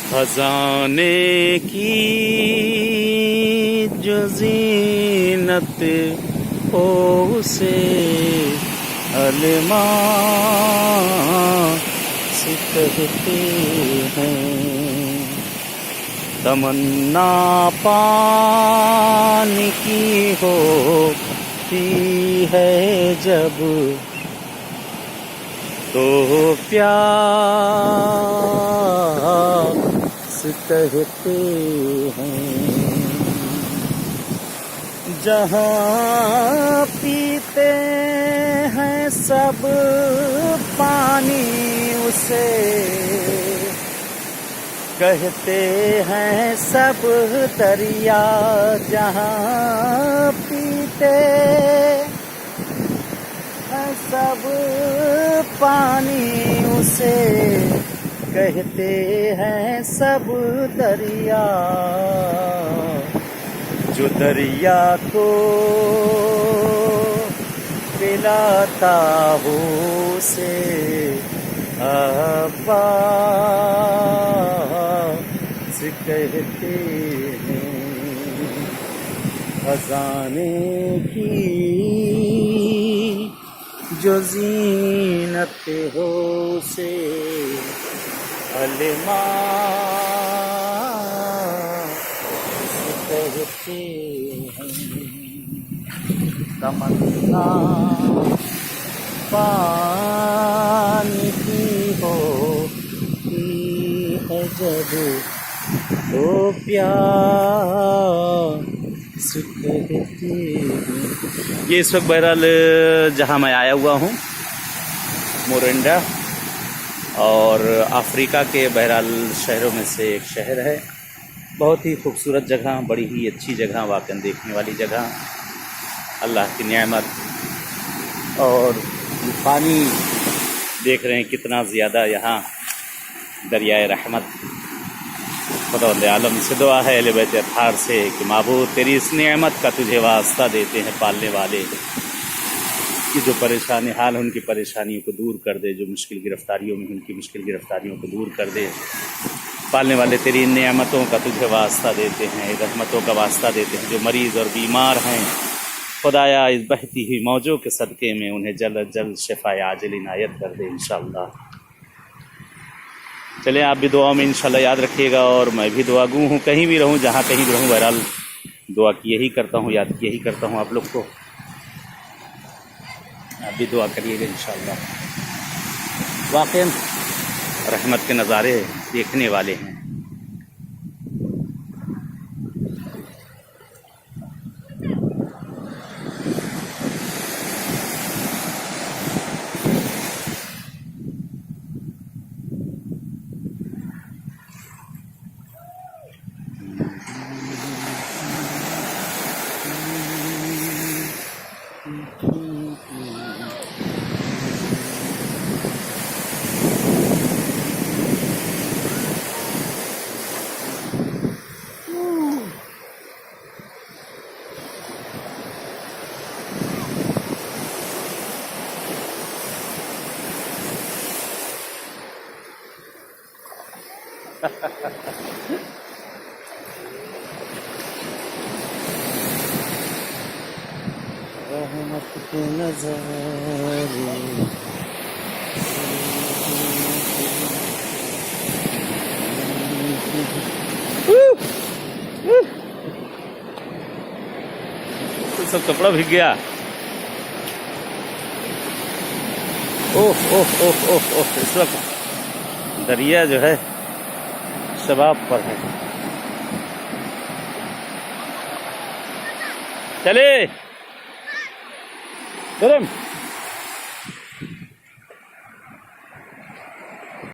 खजाने की जो जीनत हो उसे अलमास कहते हैं। तमन्ना पानी की होती है जब तो प्यास कहते हैं। जहाँ पीते हैं सब पानी उसे कहते हैं सब दरिया। जहाँ पीते हैं सब पानी उसे कहते हैं सब दरिया। जो दरिया को पिलाता हो उसे अब्बास कहते हैं। खजाने की जो जीनत हो उसे अलमास कहते हैं। तमन्ना पानी की होती है जब तो प्यास कहते हैं। ये इस वक्त बहरहाल जहाँ मैं आया हुआ हूँ मोरिंडा, और अफ्रीका के बहरहाल शहरों में से एक शहर है। बहुत ही खूबसूरत जगह, बड़ी ही अच्छी जगह, वाकई देखने वाली जगह, अल्लाह की नेमत। और पानी देख रहे हैं कितना ज़्यादा यहाँ, दरियाए रहमत। खुदावंद आलम से दुआ है अहले बैत अत्हार से कि माबूद तेरी इस नेमत का तुझे वास्ता देते हैं पालने वाले, कि जो परेशानी हाल उनकी परेशानियों को दूर कर दे, जो मुश्किल गिरफ्तारियों में उनकी मुश्किल गिरफ्तारियों को दूर कर दे। पालने वाले तेरी इन नेमतों का तुझे वास्ता देते हैं, रहमतों का वास्ता देते हैं। जो मरीज़ और बीमार हैं खुदाया इस बहती हुई मौजों के सदक़े में उन्हें जल्द जल्द शिफ़ाए आजिल इनायत कर दे इंशाअल्लाह। चलें आप भी दुआ में इंशाअल्लाह याद रखिएगा, और मैं भी दुआगू हूँ, कहीं भी रहूँ, जहाँ कहीं भी रहूँ, बहरहाल दुआ की यही करता हूँ, याद की यही करता हूँ आप लोग को। आप भी दुआ करिएगा इंशाअल्लाह। वाक़ई रहमत के नज़ारे देखने वाले हैं। रहमत के नज़ारे तो सब कपड़ा भीग गया। ओह ओह ओह ओह ओह, इस वक्त दरिया जो है शबाब पर है। चले गरम